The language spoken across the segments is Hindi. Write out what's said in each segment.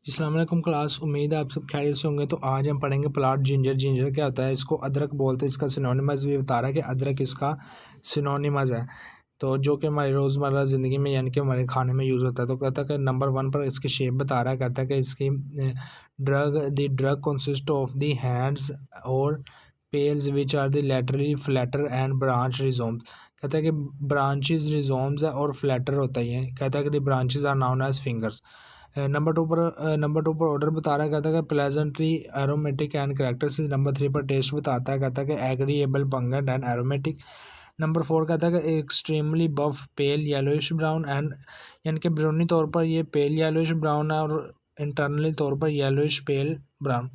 अस्सलाम वालेकुम क्लास, उम्मीद है आप सब खैरियत से होंगे। तो आज हम पढ़ेंगे प्लांट जिंजर। जिंजर क्या होता है? इसको अदरक बोलते हैं। इसका सिनोनिमस भी बता रहा है कि अदरक इसका सिनोनिमस है, तो जो कि हमारी रोज़मर्रा ज़िंदगी में यानी कि हमारे खाने में यूज़ होता है। तो कहता है कि नंबर 1 पर इसकी शेप बता रहा है। कहता है कि इसकी drug consist of the hands और pales which are the laterally flatter and branch rhizomes. कहता है कि ब्रांचेस रिजोम्स है और फ्लैटर होता ही है। कहता है कि the branches are known as fingers. Number 2 पर ऑर्डर बता रहा है। कहता है कि pleasantly aromatic and characteristic. Number 3 पर टेस्ट बताता है। कहता है कि agreeable pungent and aromatic. Number 4 कहता है कि extremely buff pale yellowish brown and यानी कि ब्राउनी तौर पर ये पेल येलोइश ब्राउन है और इंटरनली तौर पर येलोइश पेल ब्राउन।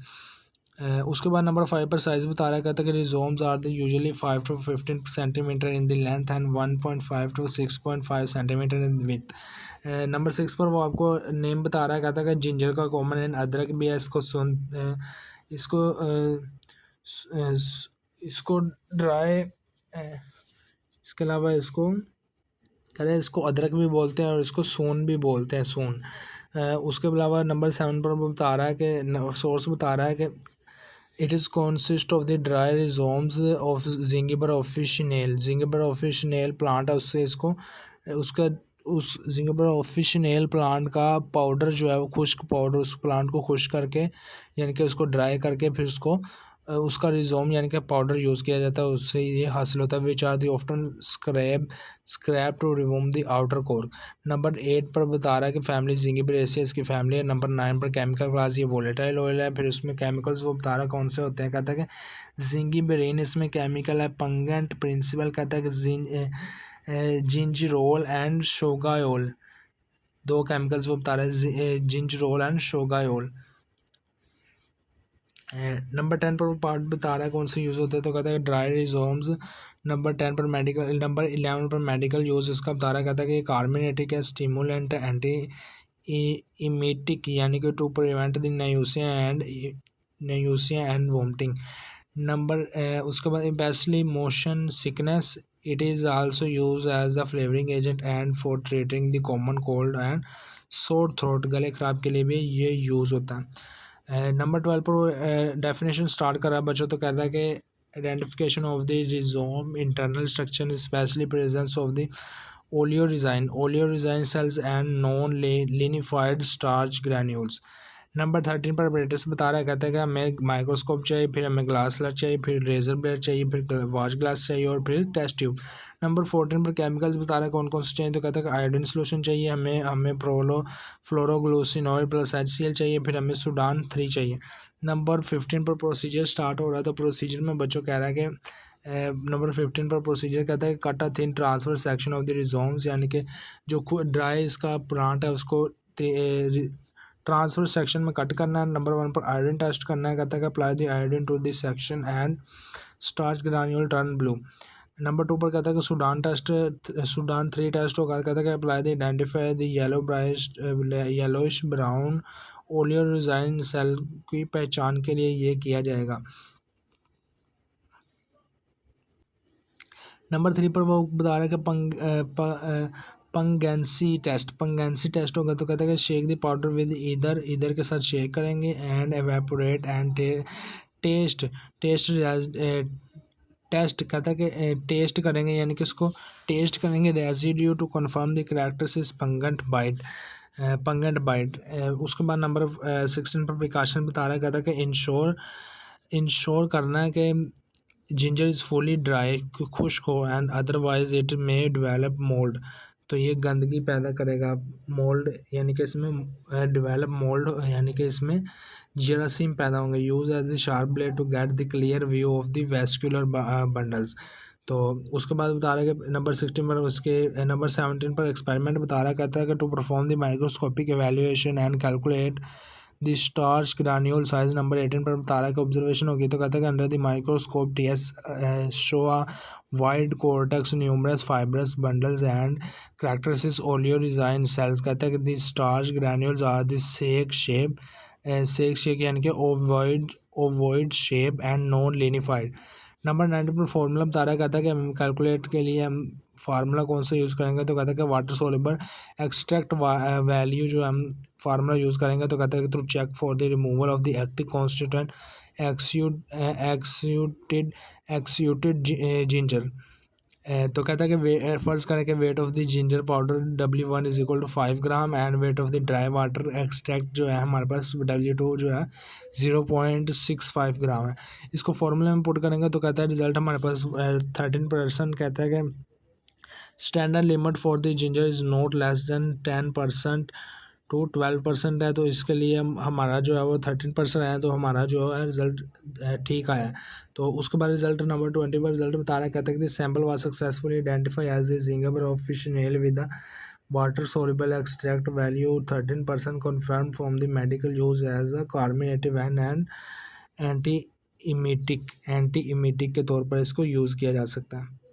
उसके बाद नंबर 5 पर साइज़ बता रहा है। कहता है कि rhizomes are the usually 5 to 15 centimetre in the length and 1.5 to 6.5 centimetre in width. Number 6 पर वो आपको नेम बता रहा है। कहता है कि जिंजर का कॉमन नेम अदरक भी है। इसको इसको ड्राई, इसके अलावा इसको कहते हैं इसको अदरक भी बोलते हैं और इसको सून भी बोलते हैं, सून। उसके अलावा नंबर 7 पर वो बता रहा है कि सोर्स बता रहा है कि it is consist of the dry rhizomes of Zingiber officinale. Zingiber officinale plant है, उससे इसको उसका उस जिंगिबर ऑफिशिनेल प्लांट का पाउडर जो है वो खुश्क पाउडर, उस प्लांट को खुश्क करके यानी कि उसको ड्राई करके फिर उसको उसका रिजोम यानी कि पाउडर यूज़ किया जाता है, उससे ये हासिल होता है। Which are the often scrap to remove the outer core. Number 8 पर बता रहा है कि फैमिली जिंगिबरेसियस की फैमिली है। नंबर 9 पर केमिकल क्लास, ये वोलेटाइल ऑयल है। फिर उसमें केमिकल्स वो बता रहा है कौन से होते हैं। कहता है कि जिंगिबरेन इसमें केमिकल है। पंगेंट प्रिंसिपल कहता है कि जिंजरोल एंड शोगायोल, दो केमिकल्स वो बता रहा है, जिंजरोल एंड शोगायोल। नंबर 10 पर पार्ट बता रहा है कौन से यूज़ होते हैं। तो कहता है ड्राई रिजोम्स। नंबर 10 पर मेडिकल। नंबर 11 पर मेडिकल यूज़ इसका बता रहा है। कहता है कि कार्मिनेटिक है, स्टिमुलेंट, एंटी इमेटिक यानी कि to prevent the nausea and vomiting. उसके बाद बेस्टली motion sickness. It is also use as a flavouring agent and for treating the common cold and sore throat, गले ख़राब के लिए भी ये यूज़ होता है। नंबर 12 पर डेफिनेशन स्टार्ट कर रहा है बच्चों। तो कहता है कि identification of the rhizome internal structure specially presence of the oleoresin cells and non lignified starch granules. Number 13 पर अपरेटस बता रहा है। कहता है कि हमें माइक्रोस्कोप चाहिए, फिर हमें ग्लास स्लर चाहिए, फिर रेजर ब्लेड चाहिए, फिर वॉच ग्लास चाहिए और फिर टेस्ट ट्यूब। नंबर 14 पर केमिकल्स बता रहा है कौन कौन से चाहिए। तो कहता है कि आयोडीन सोल्यूशन चाहिए, हमें फ्लोरोग्लूसिनॉइड प्लस HCl चाहिए, फिर हमें सुडान 3 चाहिए। नंबर 15 पर प्रोसीजर स्टार्ट हो रहा है। तो प्रोसीजर में बच्चों कह रहा है कि नंबर 15 पर प्रोसीजर कहता है कि cut a thin transfer section of the rhizomes, यानी कि जो ड्राई इसका प्लांट है उसको ट्रांसफर सेक्शन में कट करना है। नंबर 1 पर आयोडीन टेस्ट करना है। कहता है कि apply the iodine to this section and starch granule turn blue. Number 2 पर कहता है कि सुडान 3 टेस्ट होगा। कहता है कि apply the identify the yellowish brown oleoresin cell की पहचान के लिए ये किया जाएगा। नंबर 3 पर वो बता रहा है कि पंगेंसी टेस्ट होगा। तो कहता है कि shake the powder with either के साथ शेक करेंगे एंड एवेपोरेट एंड टेस्ट कहता है कि टेस्ट करेंगे यानी कि इसको टेस्ट करेंगे residue to confirm the characteristics pungent bite. उसके बाद नंबर 16 पर प्रिकॉशन बता रहा है। कहता है कि इंश्योर करना है कि जिंजर इज़ फुली ड्राई, खुश्क हो, and otherwise it may develop mould. तो ये गंदगी पैदा करेगा, मोल्ड यानी कि इसमें डेवलप मोल्ड यानी कि इसमें जरासीम पैदा होंगे। Use as the sharp blade to get the clear view of the vascular bundles. तो उसके बाद बता रहा है कि नंबर 16 पर उसके नंबर 17 पर एक्सपेरिमेंट बता रहा है। कहता है कि to perform the microscopic evaluation and calculate the starch granule size. Number 18 पर बता रहा है कि ऑब्जर्वेशन होगी। तो कहता है कि under the microscope TS show a wide cortex numerous fibrous bundles and characteristics oleoresin cells. कहता है कि the starch granules are the sac shape यानी कि ovoid shape and non lignified. Number 90 पर फॉर्मूला बता रहा है, कहता है कि हम कैलकुलेट के लिए हम फार्मूला कौन सा यूज़ करेंगे, तो कहता है कि वाटर सोल्यूबल एक्सट्रैक्ट वैल्यू जो हम फार्मूला यूज़ करेंगे, तो कहता है कि through check for the removal of the active constituent executed ginger. तो कहता है कि फर्स्ट करें कि weight of the ginger powder W1 is equal to 5 gram and weight of the dry water extract जो है हमारे पास W2 जो है 0.65 ग्राम है। इसको फॉर्मूला में पुट करेंगे तो कहता है रिजल्ट हमारे पास 13%। कहता है कि standard limit for the ginger is not less than 10% to 12% है, तो इसके लिए हमारा जो है वो 13% है, तो हमारा जो है रिज़ल्ट ठीक आया है। तो उसके बाद रिजल्ट नंबर 20 पर रिजल्ट बता रहा है, कहता है कि sample was successfully identify as a ginger of officinale with the water soluble extract value 13% confirm from the medical use as a carminative and anti emetic के तौर पर इसको यूज़ किया जा सकता है।